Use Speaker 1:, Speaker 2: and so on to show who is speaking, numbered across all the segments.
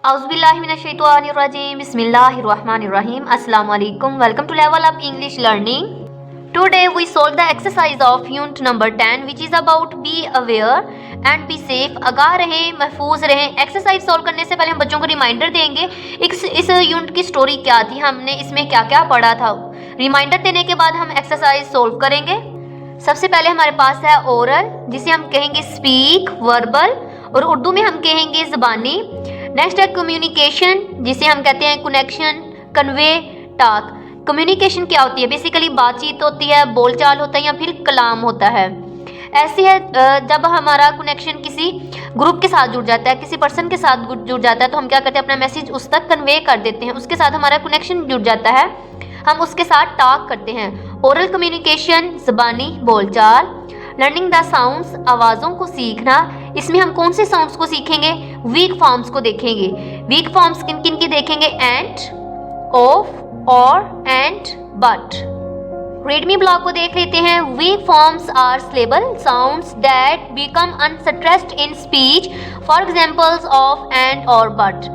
Speaker 1: Auzubillahiminash-shaytanir-rajim. Bismillahir-rahmanir-rahim. Assalamu alaikum. Welcome to Level Up English Learning. Today we solve the exercise of unit number 10 which is about be aware and be safe. आगाह रहें, महफूज रहें. Exercise solve करने से पहले हम बच्चों को रिमाइंडर देंगे इस यूनिट की स्टोरी क्या थी, हमने इसमें क्या क्या पढ़ा था. रिमाइंडर देने के बाद हम एक्सरसाइज सॉल्व करेंगे. सबसे पहले हमारे पास है ओरल, जिसे हम कहेंगे स्पीक, वर्बल, और उर्दू में हम कहेंगे ज़बानी. नेक्स्ट है कम्युनिकेशन, जिसे हम कहते हैं कनेक्शन, कन्वे, टॉक. कम्युनिकेशन क्या होती है? बेसिकली बातचीत होती है, बोलचाल होता है या फिर कलाम होता है. ऐसी है जब हमारा कनेक्शन किसी ग्रुप के साथ जुड़ जाता है, किसी पर्सन के साथ जुड़ जाता है, तो हम क्या करते हैं, अपना मैसेज उस तक कन्वे कर देते हैं. उसके साथ हमारा कनेक्शन जुड़ जाता है, हम उसके साथ टॉक करते हैं. ओरल कम्युनिकेशन, ज़बानी बोलचाल. लर्निंग द साउंड्स, आवाज़ों को सीखना. इसमें हम कौन से साउंड्स को सीखेंगे? वीक फॉर्म्स को देखेंगे. वीक फॉर्म्स किन किन की देखेंगे? And, of, or, and, but. Readme block को देख लेते हैं. Weak forms are syllable sounds that become unstressed in speech, for examples of, and, or, but.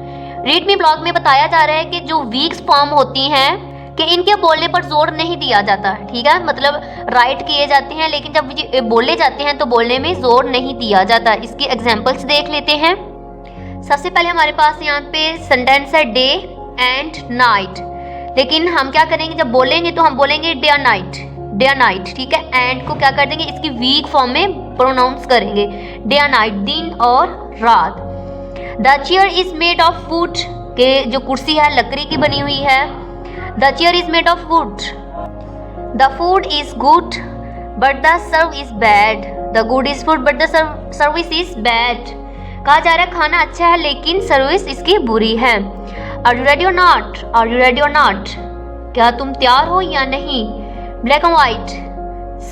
Speaker 1: Readme block में बताया जा रहा है कि जो वीक फॉर्म होती हैं कि इनके बोलने पर जोर नहीं दिया जाता. ठीक है, मतलब राइट किए जाते हैं, लेकिन जब बोले जाते हैं तो बोलने में जोर नहीं दिया जाता. इसकी एग्जांपल्स देख लेते हैं. सबसे पहले हमारे पास यहाँ पे सेंटेंस है डे एंड नाइट. लेकिन हम क्या करेंगे, जब बोलेंगे तो हम बोलेंगे डे और नाइट, डे और नाइट. ठीक है, एंड को क्या कर देंगे, इसकी वीक फॉर्म में प्रोनाउंस करेंगे, डे और नाइट, दिन और रात. The chair is made of would, के जो कुर्सी है लकड़ी की बनी हुई है. The chair is made of wood. The food is good, but the service is bad. The good is food, but the service is bad. कहा जा रहा है खाना अच्छा है लेकिन सर्विस इसकी बुरी है. Are you ready or not? Are you ready or not? क्या तुम तैयार हो या नहीं? Black and white,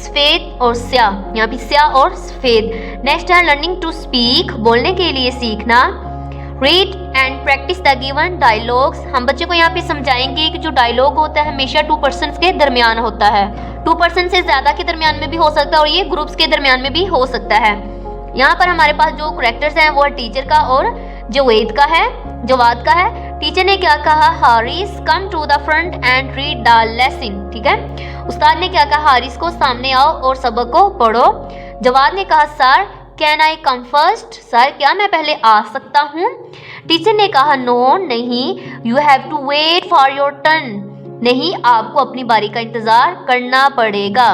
Speaker 1: सफेद और स्याह, यहाँ पे स्याह और सफेद. नेक्स्ट है लर्निंग टू स्पीक, बोलने के लिए सीखना. Read and practice the given dialogues. हम बच्चे को यहाँ पे समझाएंगे कि जो डायलॉग होता है हमेशा 2 पर्सन्स के दरमियान होता है. 2 पर्सन से ज़्यादा के दरमियान में भी हो सकता है और ये ग्रुप्स के दरमियान में भी हो सकता है. यहाँ पर हमारे पास जो करेक्टर्स हैं वो है टीचर का और जवेद का है, जवाद का है. टीचर ने क्या कहा? Haris come to the front and read the lesson. ठीक है, उस्ताद ने क्या कहा? हारिस को सामने आओ और सबक को पढ़ो. जवाद ने कहा sir can I come first, sir क्या मैं पहले आ सकता हूँ? टीचर ने कहा नो, नहीं, you have to wait for your turn, नहीं आपको अपनी बारी का इंतज़ार करना पड़ेगा.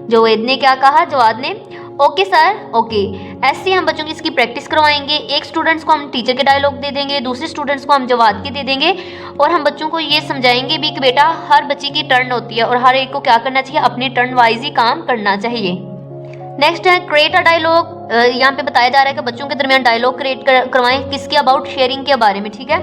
Speaker 1: जवेद ने क्या कहा? जवाद ने ओके सर, ओके. ऐसे हम बच्चों की इसकी प्रैक्टिस करवाएंगे. एक स्टूडेंट्स को हम टीचर के डायलॉग दे देंगे, दूसरे स्टूडेंट्स को हम जवाद के दे देंगे, और हम बच्चों को ये समझाएंगे भी कि बेटा हर बच्चे की टर्न होती है और हर एक को क्या करना चाहिए, अपनी टर्न वाइज ही काम करना चाहिए. नेक्स्ट है क्रिएट अ डायलॉग. यहाँ पे बताया जा रहा है कि बच्चों के दरमियान डायलॉग क्रिएट करवाएं. किसके? अबाउट शेयरिंग के बारे में. ठीक है,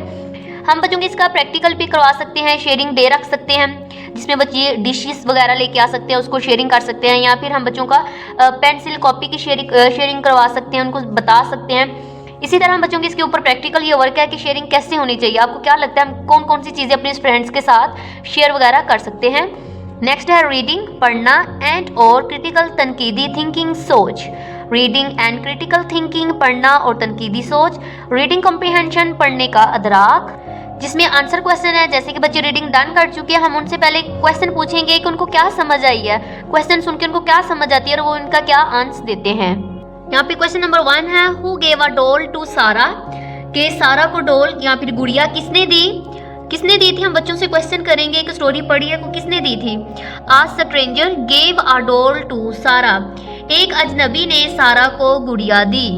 Speaker 1: हम बच्चों की इसका प्रैक्टिकल भी करवा सकते हैं. शेयरिंग डे रख सकते हैं जिसमें बच्चे डिशेस वगैरह लेके आ सकते हैं, उसको शेयरिंग कर सकते हैं, या फिर हम बच्चों का पेंसिल कॉपी की शेयरिंग करवा सकते हैं, उनको बता सकते हैं. इसी तरह हम बच्चों के इसके ऊपर प्रैक्टिकल ये वर्क है कि शेयरिंग कैसे होनी चाहिए. आपको क्या लगता है हम कौन कौन सी चीज़ें अपने फ्रेंड्स के साथ शेयर वगैरह कर सकते हैं? नेक्स्ट है रीडिंग, पढ़ना, एंड और क्रिटिकल तनकीदी थिंकिंग, सोच. रीडिंग एंड क्रिटिकल थिंकिंग, पढ़ना और तनकीदी सोच. रीडिंग कॉम्प्रिहेंशन, पढ़ने का अदराक, जिसमें आंसर क्वेश्चन है. जैसे कि बच्चे रीडिंग डन कर चुके हैं, हम उनसे पहले क्वेश्चन पूछेंगे कि उनको क्या समझ आई है, क्वेश्चन सुन के उनको क्या समझ आती है और वो इनका क्या आंसर देते हैं. यहाँ पे क्वेश्चन नंबर 1 है who gave a doll to Sara, के सारा को डॉल या फिर गुड़िया किसने दी? किसने दी थी? हम बच्चों से क्वेश्चन करेंगे. एक स्टोरी पढ़ी है, वो किसने दी थी? A stranger gave a doll to Sara, एक अजनबी ने सारा को गुड़िया दी.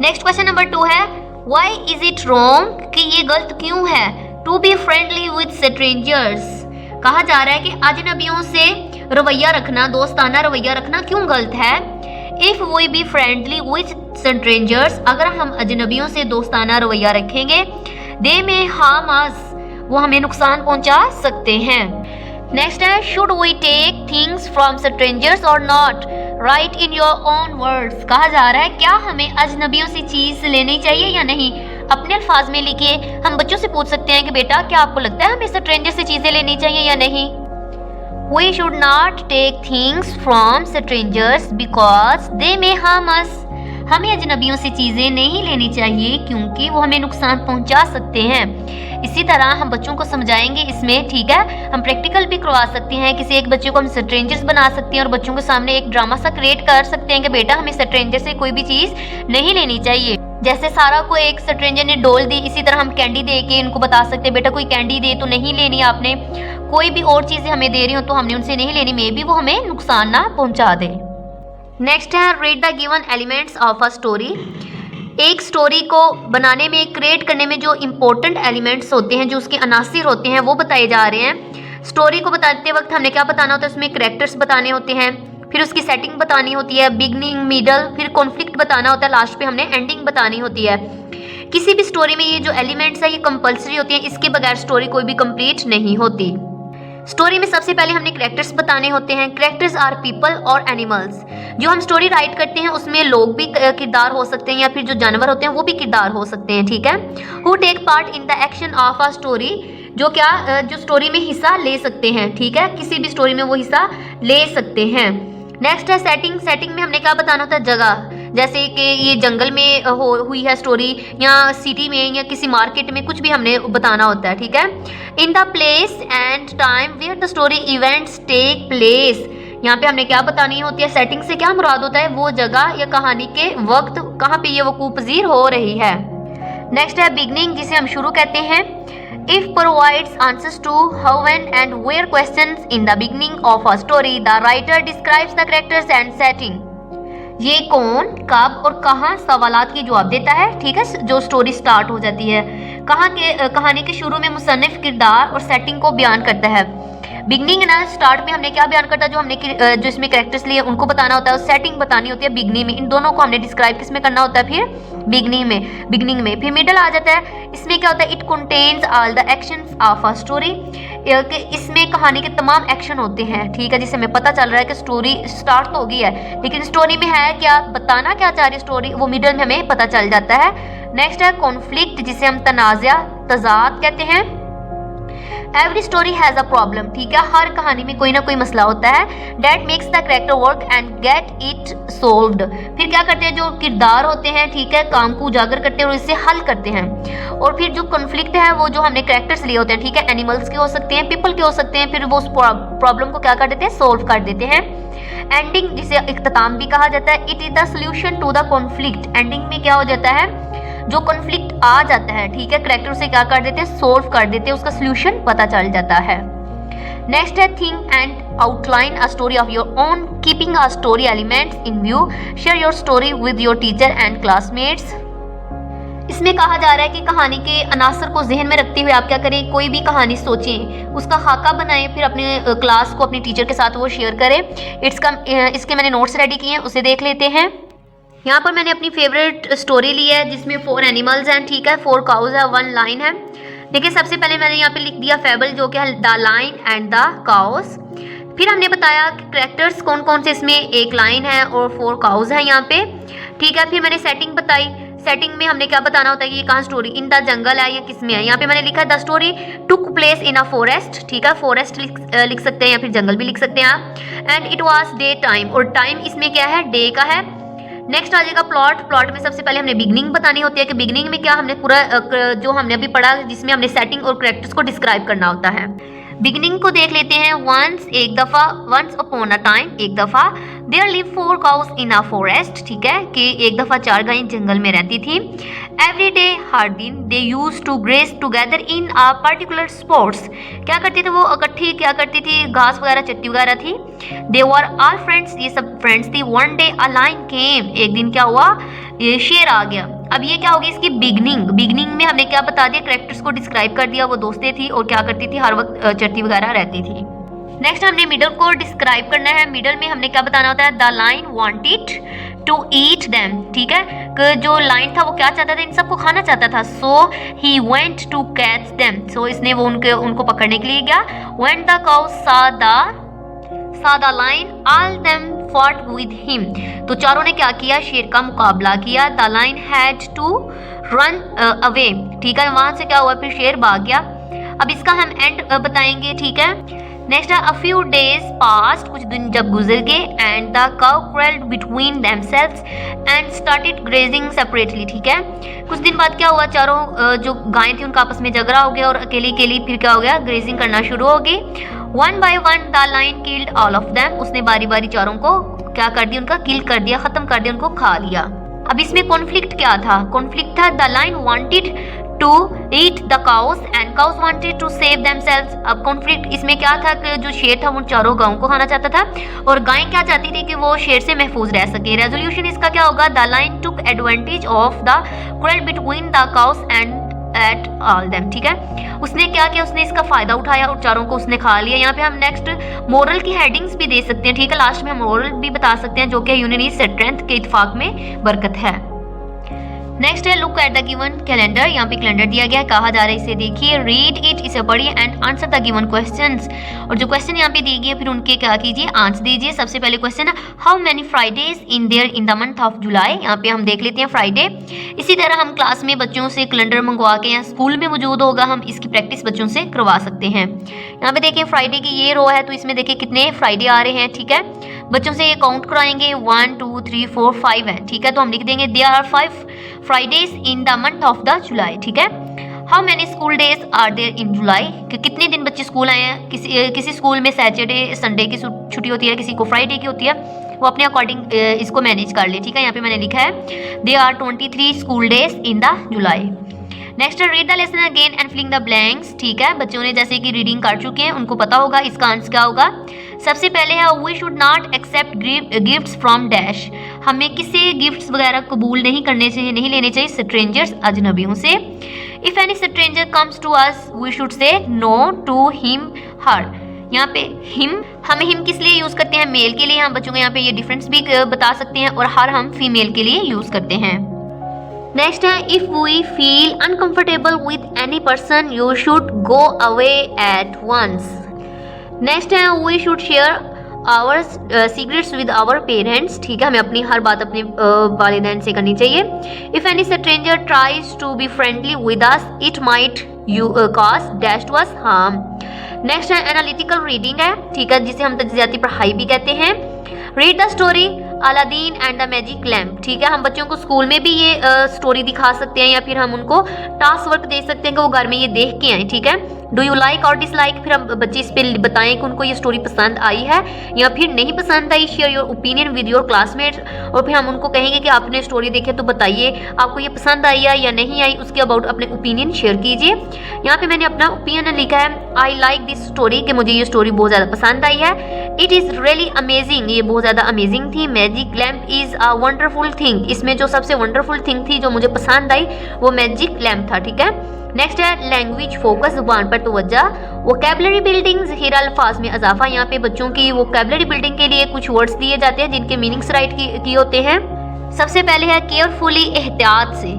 Speaker 1: नेक्स्ट क्वेश्चन नंबर 2 है व्हाई इज इट रॉन्ग, कि ये गलत क्यों है? To be friendly with strangers, कहा जा रहा है कि अजनबियों से रवैया रखना, दोस्ताना रवैया रखना क्यों गलत है? If we be friendly with strangers, अगर हम अजनबियों से दोस्ताना रवैया रखेंगे, दे में हार्म अस, वो हमें नुकसान पहुंचा सकते हैं. नेक्स्ट है should we take things from strangers और not, right in your own words. कहा जा रहा है क्या हमें अजनबियों से चीज़ लेनी चाहिए या नहीं? अपने अल्फाज में लिखिए. हम बच्चों से पूछ सकते हैं कि बेटा क्या आपको लगता है हमें स्ट्रेंजर से चीज़ें लेनी चाहिए या नहीं? We should not take things from strangers because they may harm us, हमें अजनबियों से चीज़ें नहीं लेनी चाहिए क्योंकि वो हमें नुकसान पहुंचा सकते हैं। इसी तरह हम बच्चों को समझाएंगे इसमें, ठीक है। हम प्रैक्टिकल भी करवा सकते हैं, किसी एक बच्चे को हम स्ट्रेंजर्स बना सकते हैं और बच्चों के सामने एक ड्रामा सा क्रिएट कर सकते हैं कि बेटा हमें स्ट्रेंजर से कोई भी चीज़ नहीं लेनी चाहिए। जैसे सारा को एक स्ट्रेंजर ने डोल दी, इसी तरह हम कैंडी दे के इनको बता सकते हैं बेटा कोई कैंडी दे तो नहीं लेनी आपने, कोई भी और चीज़ें हमें दे रही हो तो हमने उनसे नहीं लेनी, मे बी वो हमें नुकसान ना पहुंचा दे। नेक्स्ट है read the given elements of a story. एक स्टोरी को बनाने में, क्रिएट करने में जो इम्पोर्टेंट एलिमेंट्स होते हैं, जो उसके अनासिर होते हैं, वो बताए जा रहे हैं। स्टोरी को बताते वक्त हमने क्या बताना होता है, उसमें कैरेक्टर्स बताने होते हैं, फिर उसकी सेटिंग बतानी होती है, बिगनिंग, मिडल, फिर कॉन्फ्लिक्ट बताना होता है, लास्ट पे हमने एंडिंग बतानी होती है। किसी भी स्टोरी में ये जो एलिमेंट्स है ये कंपलसरी होती हैं, इसके बगैर स्टोरी कोई भी कंप्लीट नहीं होती। स्टोरी में सबसे पहले हमने कैरेक्टर्स बताने होते हैं। कैरेक्टर्स आर पीपल और एनिमल्स। जो हम स्टोरी राइट करते हैं उसमें लोग भी किरदार हो सकते हैं या फिर जो जानवर होते हैं वो भी किरदार हो सकते हैं, ठीक है। Who take part in the action of a story, जो स्टोरी में हिस्सा ले सकते हैं, ठीक है, किसी भी स्टोरी में वो हिस्सा ले सकते हैं। नेक्स्ट है सेटिंग। सेटिंग में हमने क्या बताना होता है, जगह, जैसे कि ये जंगल में हुई है स्टोरी या सिटी में या किसी मार्केट में, कुछ भी हमने बताना होता है, ठीक है। In the place and time where the story events take place, यहाँ पे हमने क्या बतानी होती है, सेटिंग से क्या मुराद होता है, वो जगह या कहानी के वक्त कहाँ पे ये वकूअ पज़ीर हो रही है। नेक्स्ट है बिगनिंग, जिसे हम शुरू कहते हैं। If provides answers to how, when and where questions in the beginning of a story, the writer describes the characters and setting. ये कौन, कब और कहाँ सवालात के जवाब देता है, ठीक है, जो स्टोरी स्टार्ट हो जाती है। कहानी के शुरू में मुसन्निफ किरदार और सेटिंग को बयान करता है। बिगनिंग ना, स्टार्ट में हमने क्या बयान करता है, जो इसमें कैरेक्टर्स लिए उनको बताना होता है, और सेटिंग बतानी होती है बिगनिंग में। इन दोनों को हमने डिस्क्राइब किस में करना होता है, फिर बिगनिंग में। फिर मिडल आ जाता है, इसमें क्या होता है, it contains all the actions of a story, इसमें कहानी के तमाम एक्शन होते हैं, ठीक है, जिससे हमें पता चल रहा है कि स्टोरी स्टार्ट तो हो गई है, लेकिन स्टोरी में है क्या, बताना क्या चाह रही स्टोरी, वो मिडल में हमें पता चल जाता है। नेक्स्ट है कॉन्फ्लिक्ट, जिसे हम तजाद कहते हैं। Every story has a problem, ठीक है, हर कहानी में कोई ना कोई मसला होता है। That makes the character work and get it solved, फिर क्या करते हैं, जो किरदार होते हैं, ठीक है, काम को उजागर करते हैं और इससे हल करते हैं। और फिर जो कॉन्फ्लिक्ट है वो जो हमने कैरेक्टर्स लिए होते हैं, ठीक है, एनिमल्स के हो सकते हैं, पीपल के हो सकते हैं, फिर वो उस प्रॉब्लम को क्या कर देते हैं, सोल्व कर देते हैं। एंडिंग, जिसे इख्तिताम भी कहा जाता है। It is the solution to the conflict, ending में क्या हो जाता है, जो कॉन्फ्लिक्ट आ जाता है, ठीक है, करेक्टर उसे क्या कर देते हैं, सोल्व कर देते हैं, उसका सोल्यूशन पता चल जाता है। नेक्स्ट है think and outline a story of your own, keeping a story elements in view, share your story with your teacher and classmates. इसमें कहा जा रहा है कि कहानी के अनासर को जहन में रखते हुए आप क्या करें, कोई भी कहानी सोचें, उसका खाका बनाएं, फिर अपने क्लास को अपने टीचर के साथ वो शेयर करें। इसके मैंने नोट्स रेडी किए हैं, उसे देख लेते हैं। यहाँ पर मैंने अपनी फेवरेट स्टोरी ली है जिसमें 4 एनिमल्स हैं, ठीक है, 4 काउज है, 1 लाइन है। देखिए सबसे पहले मैंने यहाँ पे लिख दिया फेबल, जो कि है the lion and the cows. फिर हमने बताया कि कैरेक्टर्स कौन कौन से, इसमें 1 लाइन है और 4 काउज है यहाँ पे, ठीक है। फिर मैंने सेटिंग बताई। सेटिंग में हमने क्या बताना होता है कि ये कहाँ स्टोरी, इन द जंगल है या किस में है। यहाँ पे मैंने लिखा the story took place in a forest, ठीक है, फॉरेस्ट लिख सकते हैं या फिर जंगल भी लिख सकते हैं आप। And it was day time, और टाइम इसमें क्या है, डे का है। नेक्स्ट आ जाएगा प्लॉट में सबसे पहले हमने बिगनिंग बतानी होती है कि बिगनिंग में क्या हमने पूरा जो हमने अभी पढ़ा, जिसमें हमने सेटिंग और कैरेक्टर्स को डिस्क्राइब करना होता है। बिगनिंग को देख लेते हैं। वंस अपॉन अ टाइम, एक दफ़ा, there live 4 cows in a forest, ठीक है, कि एक दफ़ा 4 गायें जंगल में रहती थी। एवरी डे, हर दिन, they use to graze together in a particular spots, क्या करते थे वो, इकट्ठी क्या करती थी, घास वगैरह, चट्टी वगैरह थी। दे वर ऑल फ्रेंड्स, ये सब फ्रेंड्स थी। वन डे अ लायन केम, एक दिन क्या हुआ, ये शेर आ गया। अब ये क्या होगी, इसकी बिगनिंग में हमने क्या बता दिया, कैरेक्टर्स को डिस्क्राइब कर दिया, वो दोस्तें थी और क्या करती थी, हर वक्त चट्टी वगैरह रहती थी। नेक्स्ट हमने मिडल को डिस्क्राइब करना है। मिडल में हमने क्या बताना होता है, the lion wanted to eat them, ठीक है, कि जो लाइन था वो क्या चाहता था, इन सबको खाना चाहता था। So he went to catch them, so इसने वो उनको पकड़ने के लिए गया। When the cow saw the lion, all them fought with him, तो चारों ने क्या किया, शेर का मुकाबला किया। The lion had to run away, ठीक है, वहां से क्या हुआ, फिर शेर भाग गया। अब इसका हम एंड बताएंगे, ठीक है। नेक्स्ट है अ फ्यू डेज पास्ट, कुछ दिन जब गुजर गए, and the cow quarrelled between themselves and started grazing separately, ठीक है। कुछ दिन बाद क्या हुआ, चारों जो गायें थी उनका आपस में झगड़ा हो गया और अकेली अकेली फिर क्या हो गया, ग्रेजिंग करना शुरू हो गई। One by one the lion killed all of them, उसने बारी बारी चारों को क्या कर दिया, उनका किल कर दिया, खत्म कर दिया, उनको खा लिया। अब इसमें कॉन्फ्लिक्ट क्या था, कॉन्फ्लिक्ट था the lion wanted to eat the cows and cows wanted to save themselves. अब कॉन्फ्लिक्ट इसमें क्या था कि जो शेर था वो चारों गायों को खाना चाहता था और गायें क्या चाहती थी कि वो शेर से महफूज रह सके। रेजोल्यूशन इसका क्या होगा, the lion took advantage of the quarrel between the cows and ate all them, ठीक है। उसने क्या किया, उसने इसका फायदा उठाया और चारों को उसने खा लिया। यहाँ पे हम नेक्स्ट मोरल की हेडिंग्स भी दे सकते हैं, ठीक है, लास्ट में हम मोरल भी बता सकते हैं, जो कि यूनिटी स्ट्रेंथ के इत्तेफाक में बरकत है। नेक्स्ट है look at the given calendar, यहाँ पे कैलेंडर दिया गया है, कहा जा रहा है इसे देखिए, रीड इट, इसे पढ़िए and answer the given questions. और जो क्वेश्चन यहाँ पे दिए गए फिर उनके क्या कीजिए, आंसर दीजिए। सबसे पहले क्वेश्चन है how many Fridays in there in the month of July, यहाँ पे हम देख लेते हैं फ्राइडे। इसी तरह हम क्लास में बच्चों से कैलेंडर मंगवा के या स्कूल में मौजूद होगा, हम इसकी प्रैक्टिस बच्चों से करवा सकते हैं। यहाँ पे देखिए फ्राइडे की ये रो है, तो इसमें देखिए कितने फ्राइडे आ रहे हैं, ठीक है। बच्चों से ये काउंट कराएंगे, 1 2 3 4 5 है, ठीक है। तो हम लिख देंगे there are 5 Fridays in the month of the July, ठीक है। How many school days are there in July, कि कितने दिन बच्चे स्कूल आए हैं। किसी स्कूल में सैटरडे संडे की छुट्टी होती है, किसी को फ्राइडे की होती है, वो अपने अकॉर्डिंग इसको मैनेज कर ले, ठीक है। यहाँ पे मैंने लिखा है there are 23 school days in the July. Next read the lesson again and filling the blanks, ठीक है। बच्चों ने जैसे कि रीडिंग कर चुके हैं, उनको पता होगा इसका आंसर क्या होगा। सबसे पहले है we should not accept gifts from dash, हमें किसी गिफ्ट्स वगैरह कबूल नहीं करने चाहिए, नहीं लेने चाहिए स्ट्रेंजर्स, अजनबियों से। If any stranger comes to us we should say no to him her, यहाँ पे हिम हमें हिम किस लिए यूज करते हैं, मेल के लिए। हम बच्चों को यहाँ पे ये डिफरेंस भी बता सकते हैं, और हर हम फीमेल के लिए यूज करते हैं। नेक्स्ट है if we feel uncomfortable with any person you should go away at once. Next है we should share our secrets with our parents, ठीक है। हमें अपनी हर बात अपने वालिदैन से करनी चाहिए। If any stranger tries to be friendly with us it might cause dash to us harm. Next है एनालिटिकल रीडिंग है, ठीक है, जिसे हम तज्जियाती पढ़ाई भी कहते हैं। Read the story Aladdin and the magic lamp, ठीक है। हम बच्चों को स्कूल में भी ये स्टोरी दिखा सकते हैं, या फिर हम उनको टास्क वर्क दे सकते हैं कि वो घर में ये देख के आए, ठीक है। डू यू लाइक और डिसलाइक, फिर हम बच्चे इस पर बताएं कि उनको ये स्टोरी पसंद आई है या फिर नहीं पसंद आई। Share your opinion with your classmates, और फिर हम उनको कहेंगे कि आपने स्टोरी देखी तो बताइए आपको ये पसंद आई है या नहीं आई, उसके अबाउट अपने ओपिनियन शेयर कीजिए। यहाँ पे मैंने अपना ओपिनियन लिखा है आई लाइक दिस स्टोरी, कि मुझे ये स्टोरी बहुत ज़्यादा पसंद आई है। इट इज़ रियली अमेजिंग, ये बहुत ज़्यादा अमेजिंग थी। Magic lamp is a wonderful thing, इसमें जो सबसे वंडरफुल थिंग थी जो मुझे पसंद आई वो मैजिक लैम्प था, ठीक है। नेक्स्ट है लैंग्वेज फोकस, जुबान पर तवज्जो। वोकैबुलरी बिल्डिंग्स, हीर अल्फाज में इजाफा, यहाँ पे बच्चों की वोकैबुलरी बिल्डिंग के लिए कुछ वर्ड्स दिए जाते हैं जिनके मीनिंग्स राइट की होते हैं। सबसे पहले है केयरफुली, एहतियात से,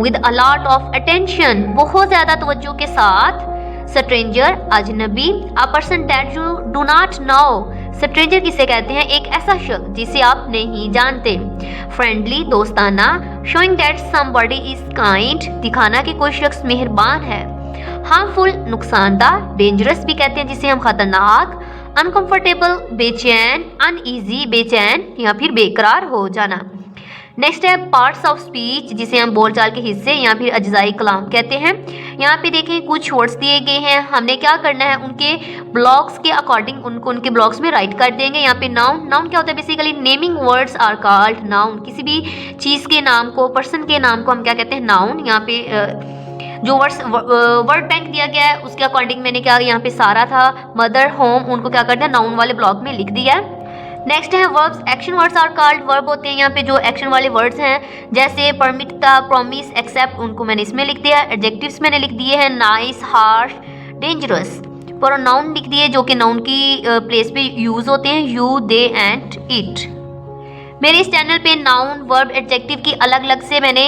Speaker 1: with a lot of attention, बहुत ज़्यादा तवज्जो के साथ। स्ट्रेंजर, अजनबी, a person that you do not know, stranger किसे कहते हैं, एक ऐसा शख्स जिसे आप नहीं जानते। फ्रेंडली, दोस्ताना, showing that somebody is kind, दिखाना कि कोई शख्स मेहरबान है। हार्मफुल, नुकसानदा, डेंजरस भी कहते हैं जिसे हम खतरनाक। अनकंफर्टेबल, बेचैन, अनईजी, बेचैन या फिर बेकरार हो जाना। नेक्स्ट है पार्ट्स ऑफ स्पीच, जिसे हम बोलचाल के हिस्से या फिर अज्जाई कलाम कहते हैं। यहाँ पे देखें कुछ वर्ड्स दिए गए हैं, हमने क्या करना है उनके ब्लॉक्स के अकॉर्डिंग उनको उनके ब्लॉक्स में राइट कर देंगे। यहाँ पे नाउन, नाउन क्या होता है, basically naming words are called noun, किसी भी चीज़ के नाम को, पर्सन के नाम को हम क्या कहते हैं, नाउन। यहाँ पे जो वर्ड बैंक दिया गया है उसके अकॉर्डिंग मैंने क्या यहाँ पे सारा था, मदर, होम, उनको क्या करना है नाउन वाले ब्लॉक में लिख दिया है। नेक्स्ट है verbs, action words are called, verb होते हैं यहाँ पे जो एक्शन वाले वर्ड्स हैं, जैसे परमिट था, प्रॉमिस, एक्सेप्ट, उनको मैंने इसमें लिख दिया। एडजेक्टिव्स मैंने लिख दिए हैं नाइस, हार्श, डेंजरस। प्रोनाउन लिख दिए जो कि नाउन की प्लेस पे यूज होते हैं, यू, दे एंड इट। मेरे इस चैनल पे नाउन, वर्ब, एडजेक्टिव की अलग अलग से मैंने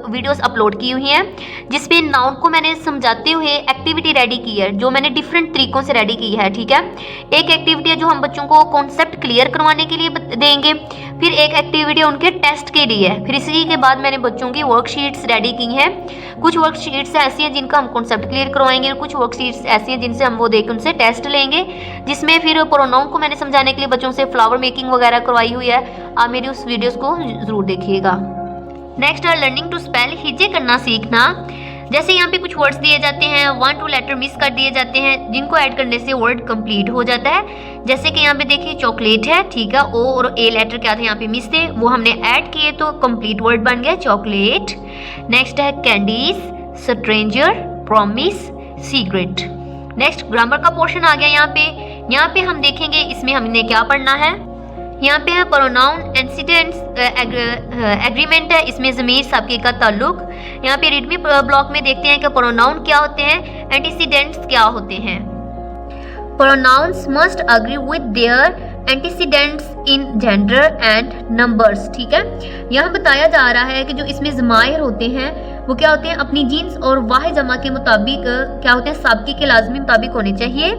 Speaker 1: वीडियोस अपलोड की हुई हैं, जिसपे नाउन को मैंने समझाते हुए एक्टिविटी रेडी की है, जो मैंने डिफरेंट तरीकों से रेडी की है। ठीक है, एक एक्टिविटी है जो हम बच्चों को कॉन्सेप्ट क्लियर करवाने के लिए देंगे, फिर एक एक्टिविटी उनके टेस्ट के लिए है, फिर इसी के बाद मैंने बच्चों की वर्कशीट्स रेडी की हैं। कुछ वर्कशीट्स ऐसी हैं जिनका हम कॉन्सेप्ट क्लियर करवाएंगे, कुछ वर्कशीट्स ऐसी हैं जिनसे हम वो देख उनसे टेस्ट लेंगे, जिसमें फिर प्रोनाउन को मैंने समझाने के लिए बच्चों से फ्लावर मेकिंग वगैरह करवाई हुई है। आप मेरी उस वीडियोस को जरूर देखिएगा। नेक्स्ट है लर्निंग टू स्पेल, हिज्जे करना सीखना। जैसे यहाँ पे कुछ वर्ड्स दिए जाते हैं, 1-2 लेटर मिस कर दिए जाते हैं, जिनको ऐड करने से वर्ड कंप्लीट हो जाता है। जैसे कि यहाँ पे देखिए चॉकलेट है, ठीक है, ओ और ए लेटर क्या थे यहाँ पे मिस थे, वो हमने ऐड किए तो कंप्लीट वर्ड बन गया चॉकलेट। नेक्स्ट है candies, stranger, promise, secret. Next grammar का पोर्शन आ गया यहाँ पे हम देखेंगे इसमें हमने क्या पढ़ना है। यहाँ पे है प्रोनाउन, एंटीसीडेंट्स, एग्रीमेंट है, इसमें ज़मीर साबके का ताल्लुक। यहाँ पे रीड मी ब्लॉक में देखते हैं कि प्रोनाउन क्या होते हैं, एंटीसीडेंट्स क्या होते हैं। Pronouns must agree with their antecedents in gender and numbers. ठीक है, यहाँ बताया जा रहा है कि जो इसमें ज़मायर होते हैं वो क्या होते हैं, अपनी जीन्स और वाहिद जमा के मुताबिक क्या होते हैं, साबके के लाजमी मुताबिक होने चाहिए।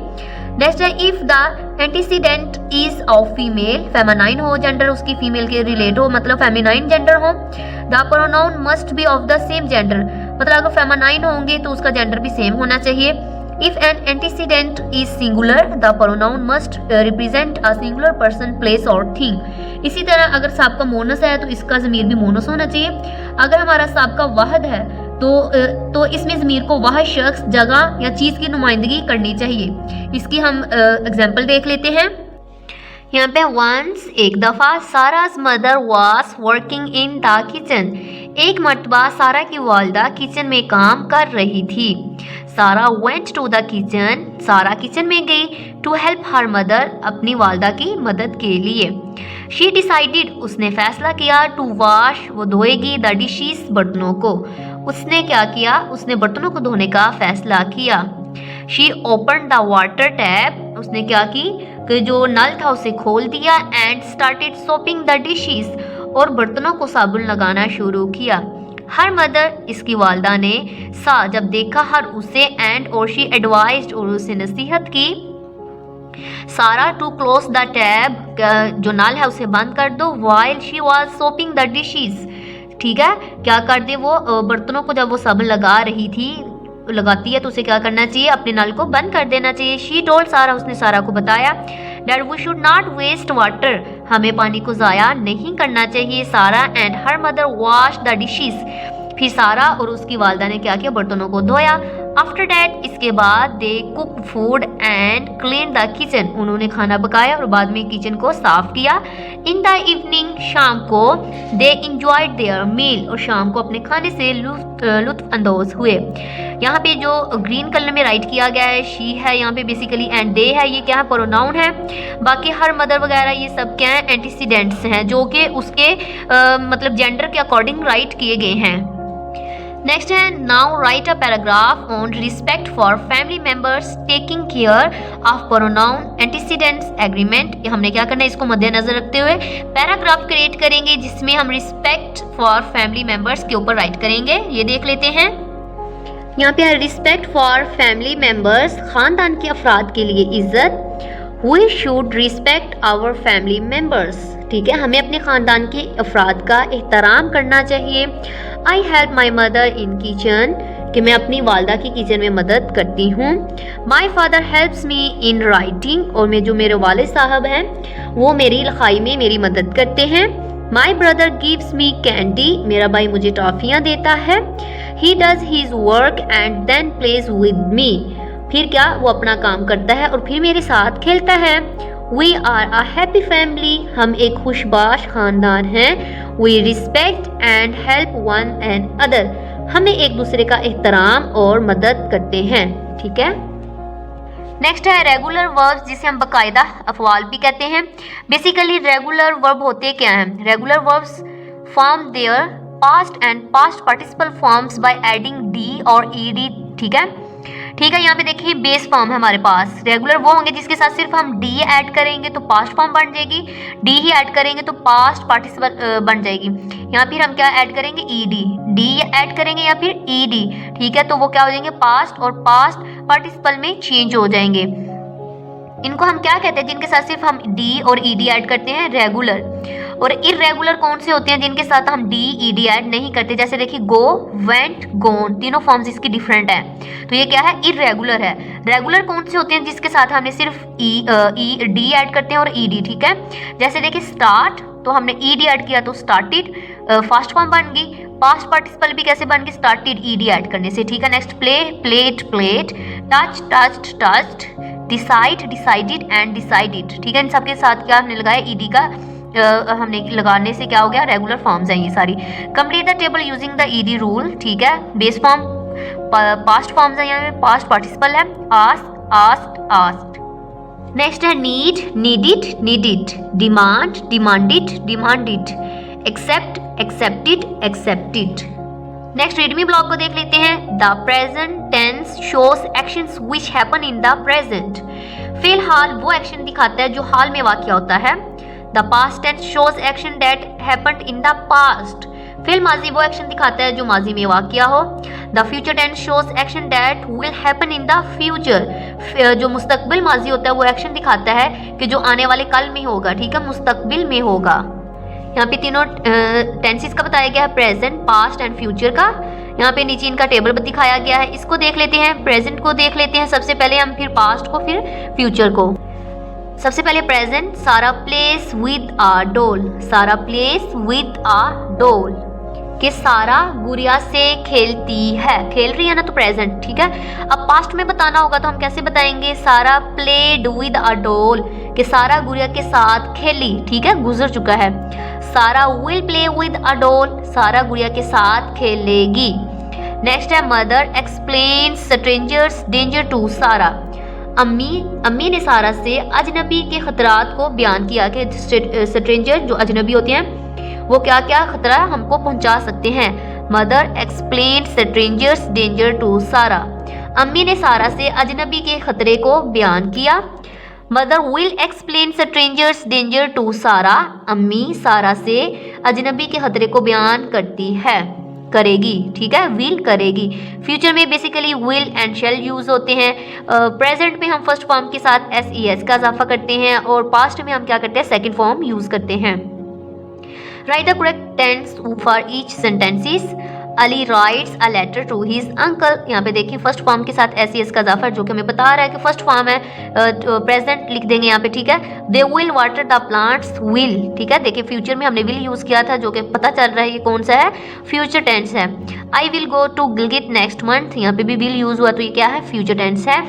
Speaker 1: नेक्स्ट है if the antecedent is of female, feminine हो जेंडर, उसकी फीमेल के रिलेट हो, मतलब फेमिनाइन जेंडर हो। The pronoun must be of the same gender, मतलब अगर फेमिनाइन होंगे तो उसका जेंडर भी सेम होना चाहिए। If an antecedent is singular, the pronoun must represent a singular person, place और थिंग। इसी तरह अगर साबका मोनस है तो इसका ज़मीर भी मोनस होना चाहिए। अगर हमारा साबका वाहिद है तो इसमें ज़मीर को वाहिद शख्स, जगह या चीज़ की नुमाइंदगी करनी चाहिए। इसकी हम एग्जाम्पल देख लेते हैं। यहाँ पे वंस, एक दफ़ा, Sara's mother was working in the kitchen, एक मरतबा सारा की वालदा किचन में काम कर रही थी। सारा वेंट टू द किचन, सारा किचन में गई, टू हेल्प हर मदर, अपनी वालदा की मदद के लिए। शी डिसाइडेड, उसने फैसला किया, टू वॉश, वो धोएगी, द डिशेस, बर्तनों को। उसने क्या किया, उसने बर्तनों को धोने का फैसला किया। She open the water tap, उसने क्या की कि जो नल था उसे खोल दिया, and started shopping the dishes, और बर्तनों को साबुन लगाना शुरू किया। हर मदर, इसकी वालदा ने, सा, जब देखा, हर उसे, एंड और शी एडवाइज्ड, और उसे नसीहत की, सारा, टू क्लोज द टैब, जो नल है उसे बंद कर दो, while she was shopping the dishes. ठीक है, क्या कर दे, वो बर्तनों को जब वो साबुन लगा रही थी, लगाती है तो उसे क्या करना चाहिए, अपने नल को बंद कर देना चाहिए। शी टोल्ड सारा, उसने सारा को बताया, that we should not waste water, हमें पानी को ज़ाया नहीं करना चाहिए। सारा and her mother wash the dishes, फिर सारा और उसकी वालदा ने क्या किया, बर्तनों को धोया। आफ्टर डैट, इसके बाद, they cook food and clean the kitchen, उन्होंने खाना पकाया और बाद में किचन को साफ किया। इन द इवनिंग, शाम को, दे इंजॉयड देयर मील, और शाम को अपने खाने से लुत्फ अंदोज हुए। यहाँ पे जो ग्रीन कलर में राइट किया गया है, शी है यहाँ पे बेसिकली, एंड दे है, ये क्या है, प्रोनाउन है। बाकी हर मदर वगैरह ये सब क्या है, एंटीसीडेंट्स हैं, जो कि उसके मतलब जेंडर के अकॉर्डिंग राइट किए गए हैं। नेक्स्ट है now right a paragraph on respect for family members, taking care of pronoun, antecedents, agreement. हमने क्या करना है, इसको मद्देनजर रखते हुए पैराग्राफ क्रिएट करेंगे जिसमें हम रिस्पेक्ट फॉर फैमिली मेंबर्स के ऊपर राइट करेंगे। ये देख लेते हैं। यहाँ पे है रिस्पेक्ट फॉर फैमिली मेंबर्स, खानदान के अफराद के लिए इज्जत। We should respect our family members, ठीक है, हमें अपने ख़ानदान के अफराद का एहतराम करना चाहिए। I help my mother in kitchen, कि मैं अपनी वालदा की किचन में मदद करती हूँ। My father helps me in writing, और मैं जो मेरे वालिद साहब हैं वो मेरी लिखाई में मेरी मदद करते हैं। My brother gives me candy, मेरा भाई मुझे टॉफ़ियाँ देता है। He does his work and then plays with me, फिर क्या, वो अपना काम करता है और फिर मेरे साथ खेलता है। We are a happy family, हम एक खुशबाश खानदान हैं। We respect and help one and other, हमें एक दूसरे का एहतराम और मदद करते हैं। ठीक है। नेक्स्ट है रेगुलर वर्ब्स, जिसे हम बाकायदा अफवाल भी कहते हैं। बेसिकली रेगुलर वर्ब होते क्या हैं? Regular verbs form there past and past participle forms by adding D और ईडी। ठीक है, ठीक है। यहाँ पे देखिए बेस फॉर्म है हमारे पास। रेगुलर वो होंगे जिसके साथ सिर्फ हम डी ऐड करेंगे तो पास्ट फॉर्म बन जाएगी, डी ही ऐड करेंगे तो पास्ट पार्टिसिपल बन जाएगी। यहाँ फिर हम क्या ऐड करेंगे, ईडी, डी ऐड करेंगे या फिर ईडी, ठीक है। तो वो क्या हो जाएंगे, पास्ट और पास्ट पार्टिसिपल में चेंज हो जाएंगे। इनको हम क्या कहते हैं, जिनके साथ सिर्फ हम डी और ईडी ऐड करते हैं, रेगुलर। और इरेगुलर कौन से होते हैं, जिनके साथ हम डी ईडी ऐड नहीं करते। जैसे देखिए गो, वेंट, गोन, तीनों फॉर्म्स इसकी डिफरेंट है, तो ये क्या है, इरेगुलर है। रेगुलर कौन से होते हैं, जिसके साथ हमने सिर्फ डी ऐड करते हैं और ईडी, ठीक है। जैसे देखिए स्टार्ट, तो हमने ईडी ऐड किया तो स्टार्टेड, फास्ट फॉर्म बन गई। पास्ट पार्टिसिपल भी कैसे बन गई, स्टार्टेड ईडी ऐड करने से, ठीक है। Next play, played, played, touch, touched, touched, decide, decided and decided, ठीक है। इन सबके साथ क्या हमने लगाया, ईडी का हमने लगाने से क्या हो गया, रेगुलर फॉर्म्स हैं ये सारी। Complete the table using the ED rule, ठीक है। बेस फॉर्म, पास्ट फॉर्म्स है, यहाँ पे पास्ट पार्टिसिपल है, आस्क, आस्क्ड, आस्क्ड। नेक्स्ट है need, needed, needed, demand, demanded, demanded, accept, accepted, accepted. Next read me block को देख लेते हैं। The present tense shows actions which happen in the present. फिलहाल वो एक्शन दिखाता है जो हाल में वाक़या होता है। The past tense shows action that happened in the past. फिल माजी वो एक्शन दिखाता है जो माजी में वाक़या हो। The future tense shows action that will happen in the future. जो मुस्तकबिल माजी होता है वो एक्शन दिखाता है कि जो आने वाले कल में होगा, ठीक है, मुस्तकबिल में होगा। यहाँ पे तीनों टेंसेस का बताया गया है, प्रेजेंट, पास्ट एंड फ्यूचर का। यहाँ पे नीचे इनका टेबल दिखाया गया है, इसको देख लेते हैं। प्रेजेंट को देख लेते हैं सबसे पहले हम, फिर पास्ट को, फिर फ्यूचर को। सबसे पहले प्रेजेंट, सारा प्लेस विद अ डॉल, सारा प्लेस विद अ डॉल, कि सारा गुड़िया से खेलती है, खेल रही है ना, तो प्रेजेंट, ठीक है। अब पास्ट में बताना होगा तो हम कैसे बताएंगे, सारा प्लेड विद अ डॉल, कि सारा गुड़िया के साथ खेली, ठीक है, गुजर चुका है। Sara will play with a doll, Sara गुड़िया के साथ खेलेगी। नेक्स्ट है mother explains strangers danger to Sara. अम्मी ने सारा से अजनबी के खतरात को बयान किया कि स्ट्रेंजर जो अजनबी होते हैं वो क्या क्या खतरा हमको पहुंचा सकते हैं। Mother explain strangers danger to Sara. अम्मी ने सारा से अजनबी के खतरे को बयान किया। Mother will explain strangers danger to Sara. अम्मी सारा से अजनबी के खतरे को बयान करती है, करेगी, ठीक है, विल करेगी। फ्यूचर में basically will and shall use होते हैं। प्रेजेंट में हम फर्स्ट फॉर्म के साथ एस का इजाफा करते हैं और पास्ट में हम क्या करते हैं, सेकंड फॉर्म यूज करते हैं। Write the correct tense for each sentences. Ali writes a letter to his uncle. यहाँ पे देखिए फर्स्ट फॉर्म के साथ एस का इजाफा जो कि हमें बता रहा है कि फर्स्ट फॉर्म है, प्रेजेंट लिख देंगे यहाँ पे, ठीक है। They will water the plants, will, ठीक है। देखिए फ्यूचर में हमने विल यूज किया था जो कि पता चल रहा है ये कौन सा है, फ्यूचर टेंस है। I will go to Gilgit next month, यहाँ पे भी विल यूज हुआ तो ये क्या है, फ्यूचर टेंस है।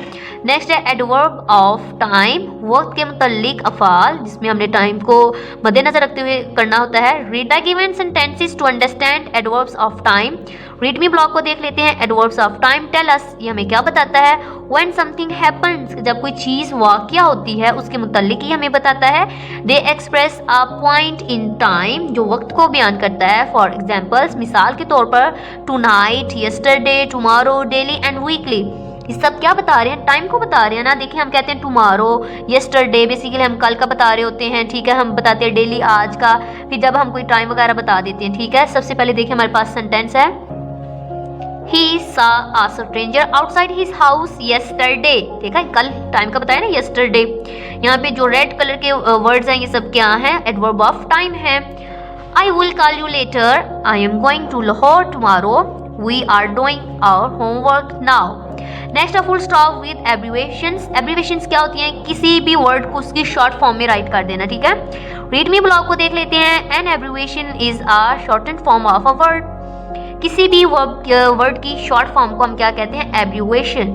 Speaker 1: नेक्स्ट है एडवर्ब ऑफ टाइम, वक्त के मुतल्लिक अफ़ाल जिसमें हमने टाइम को मद्देनजर रखते हुए करना होता है। Read the given sentences to understand adverbs of time. Read me block को देख लेते हैं। Adverbs of time tell us, ये हमें क्या बताता है, व्हेन समथिंग हैपन्स, जब कोई चीज़ वाक़या होती है उसके मुतल्लिक ही हमें बताता है। They express a point in time, जो वक्त को बयान करता है। फॉर एग्जाम्पल्स, मिसाल के तौर पर tonight, yesterday, tomorrow, daily and weekly, ये सब क्या बता रहे हैं, टाइम को बता रहे हैं ना। देखिए हम कहते हैं टुमारो, यस्टरडे, बेसिकली हम कल का बता रहे होते हैं, ठीक है। हम बताते हैं डेली, आज का, फिर जब हम कोई टाइम वगैरह बता देते हैं, ठीक है। सबसे पहले देखिए हमारे पास सेंटेंस है, He saw a stranger outside his house yesterday, देखा कल टाइम का बताया ना, yesterday। यहाँ पे जो रेड कलर के वर्ड्स हैं ये सब क्या हैं, एडवर्ब ऑफ टाइम है। I will call you later, I am going to Lahore tomorrow, we are doing our homework now। Next है full stop with abbreviations. Abbreviations क्या होती हैं, किसी भी वर्ड को उसकी शॉर्ट फॉर्म में राइट कर देना, ठीक है। रीड मी ब्लॉक को देख लेते हैं। N abbreviation is a shortened form of a word. किसी भी वर्ड की शॉर्ट फॉर्म को हम क्या कहते हैं, एब्रीवेशन।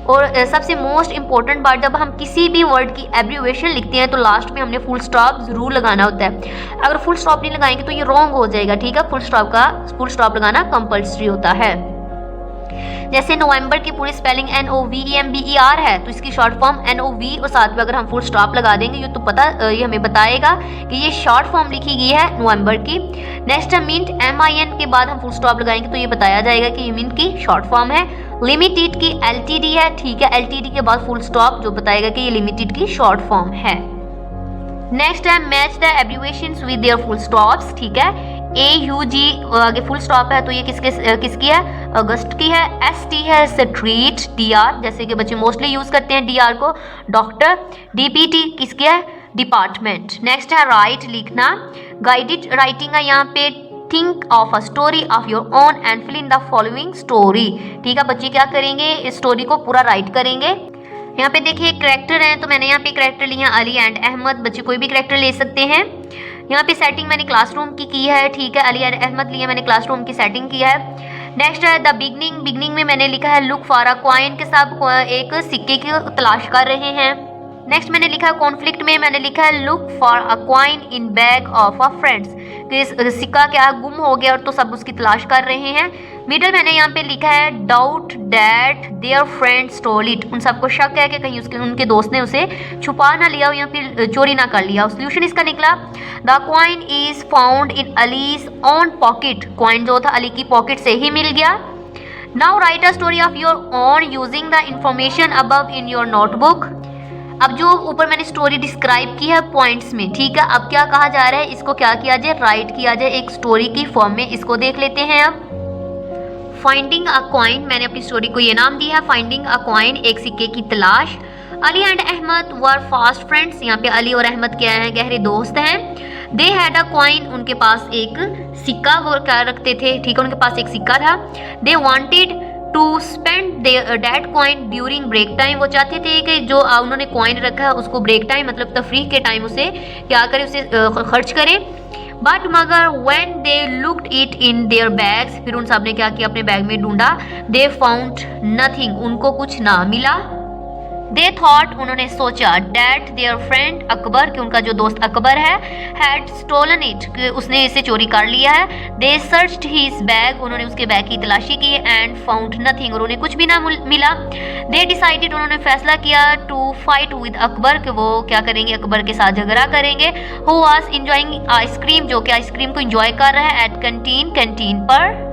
Speaker 1: और सबसे मोस्ट इंपॉर्टेंट बात, जब हम किसी भी वर्ड की एब्रीवेशन लिखते हैं तो लास्ट में हमने फुल स्टॉप जरूर लगाना होता है। अगर फुल स्टॉप नहीं लगाएंगे तो ये रॉन्ग हो जाएगा, ठीक है। फुल स्टॉप लगाना कंपल्सरी होता है। जैसे नवंबर की पूरी स्पेलिंग NOVEMBER है, तो इसकी शॉर्ट फॉर्म NOV और साथ में अगर हम फुल स्टॉप लगा देंगे ये हमें बताएगा कि ये शॉर्ट फॉर्म लिखी गई है नवंबर की। नेक्स्ट है मिंट, MIN के बाद हम फुल स्टॉप लगाएंगे तो ये बताया जाएगा कि ये मिंट की शॉर्ट फॉर्म है। लिमिटेड की LTD है, ठीक है, LTD के बाद फुल स्टॉप जो बताएगा कि ये लिमिटेड की शॉर्ट फॉर्म है। नेक्स्ट है match the abbreviations with their full stops, ठीक है, AUG आगे फुल स्टॉप है तो ये किसकी है, अगस्त की है। ST है स्ट्रीट, DR जैसे कि बच्चे मोस्टली यूज करते हैं DR को, डॉक्टर। DPT किसकी है, डिपार्टमेंट। नेक्स्ट है राइट, लिखना। गाइडेड राइटिंग है यहाँ पे, think of a story of your own and fill in the following story, ठीक है। बच्चे क्या करेंगे, इस स्टोरी को पूरा राइट करेंगे। यहाँ पे देखिए करैक्टर हैं, तो मैंने यहाँ पे करैक्टर लिया अली एंड अहमद, बच्चे कोई भी करैक्टर ले सकते हैं। यहाँ पे सेटिंग मैंने क्लासरूम की है, ठीक है, अली एंड अहमद लिए मैंने क्लासरूम की सेटिंग की है। नेक्स्ट है द बिगनिंग, बिगनिंग में मैंने लिखा है लुक फॉर अ कॉइन के साथ एक सिक्के की तलाश कर रहे हैं। नेक्स्ट मैंने लिखा है कॉन्फ्लिक्ट में मैंने लिखा है look for a coin in bag of a friends, कि सिक्का क्या गुम हो गया और तो सब उसकी तलाश कर रहे हैं। मिडल मैंने यहाँ पे लिखा है doubt that there friend stall it, उन सबको शक है कि कहीं उनके दोस्त ने उसे छुपा ना लिया हो या फिर चोरी ना कर लिया। सोल्यूशन इसका निकला the coin is found in allies own pocket, coin जो था अली की पॉकेट से ही मिल गया। Now right a story of your own using the information above in your notebook. अब जो ऊपर मैंने स्टोरी डिस्क्राइब की है पॉइंट्स में, ठीक है, अब क्या कहा जा रहा है, इसको क्या किया जाए, राइट किया जाए एक स्टोरी की फॉर्म में। इसको देख लेते हैं। अब फाइंडिंग अ कॉइन, मैंने अपनी स्टोरी को ये नाम दिया है फाइंडिंग अ कॉइन, एक सिक्के की तलाश। Ali and Ahmad were fast friends, यहाँ पे अली और अहमद क्या है, गहरे दोस्त हैं। दे हैड अ कॉइन, उनके पास एक सिक्का वो क्या रखते थे, ठीक है, उनके पास एक सिक्का था। They wanted to spend that coin during break time, वो चाहते थे कि जो उन्होंने कॉइन रखा है उसको ब्रेक टाइम मतलब तफरीह के टाइम उसे क्या करें, उसे खर्च करें। बट मगर when they looked it in their bags, फिर उन सब ने क्या किया, अपने बैग में ढूंढा। दे फाउंड नथिंग, उनको कुछ ना मिला। दे थॉट, उन्होंने सोचा, डैट देयर फ्रेंड अकबर, कि उनका जो दोस्त अकबर है, हैड स्टोलन इट, कि उसने इसे चोरी कर लिया है। दे सर्च्ड हिज बैग, उन्होंने उसके बैग की तलाशी की एंड फाउंड नथिंग, और उन्हें कुछ भी ना मिला। दे डिसाइडेड, उन्होंने फैसला किया टू फाइट विद अकबर, कि वो क्या करेंगे, अकबर के साथ झगड़ा करेंगे। हु वाज एंजॉयिंग आइसक्रीम, जो कि आइसक्रीम को एंजॉय कर रहा है एट कैंटीन पर।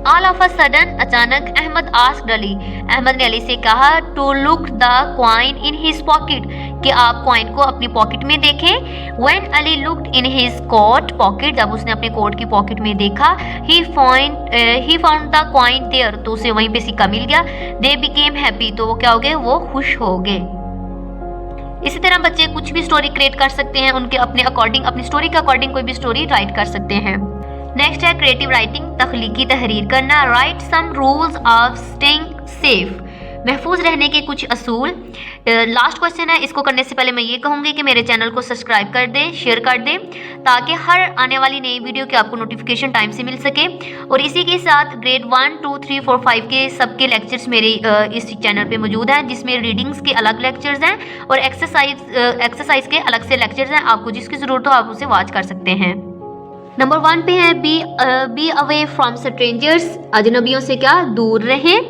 Speaker 1: ऑल ऑफ अ सडन, अचानक, अहमद आस्क्ड अली, अहमद ने अली से कहा to look the coin in his pocket, कि आप कॉइन को अपनी पॉकेट में देखें। When Ali looked in his coat pocket, जब उसने अपने कोट की पॉकेट में देखा, he found the coin there, तो उसे वहीं पे सिक्का मिल गया। दे बिकेम हैप्पी, तो वो क्या हो गए, वो खुश हो गए। इसी तरह बच्चे कुछ भी स्टोरी क्रिएट कर सकते हैं, उनके अपने अकॉर्डिंग, अपनी स्टोरी के अकॉर्डिंग कोई भी स्टोरी राइट कर सकते हैं। नेक्स्ट है क्रिएटिव राइटिंग, तख्लीकी तहरीर करना। Write some rules of staying safe, महफूज रहने के कुछ असूल। लास्ट क्वेश्चन है, इसको करने से पहले मैं ये कहूँगी कि मेरे चैनल को सब्सक्राइब कर दें, शेयर कर दें, ताकि हर आने वाली नई वीडियो की आपको नोटिफिकेशन टाइम से मिल सके। और इसी के साथ ग्रेड 1, 2, 3, 4, 5 के सबके लेक्चर्स मेरे इस चैनल पे मौजूद हैं, जिसमें रीडिंग्स के अलग लेक्चर्स हैं और एक्सरसाइज के अलग से लेक्चर्स हैं। आपको जिसकी ज़रूरत हो आप उसे वॉच कर सकते हैं। नंबर 1 पे है बी अवे फ्रॉम स्ट्रेंजर्स, अजनबियों से क्या, दूर रहें।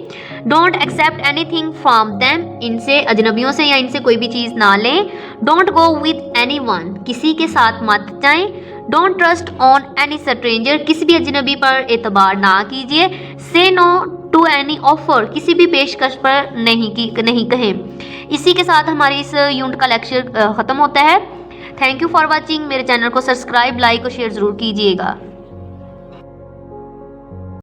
Speaker 1: Don't accept anything from them, इनसे, अजनबियों से या इनसे कोई भी चीज़ ना लें। डोंट गो विद एनीवन, किसी के साथ मत जाएं। Don't trust on any stranger, किसी भी अजनबी पर एतबार ना कीजिए। से नो टू एनी ऑफर, किसी भी पेशकश पर नहीं कहें। इसी के साथ हमारी इस यूनिट का लेक्चर ख़त्म होता है। Thank you for watching. मेरे चैनल को सब्सक्राइब, लाइक और शेयर ज़रूर कीजिएगा।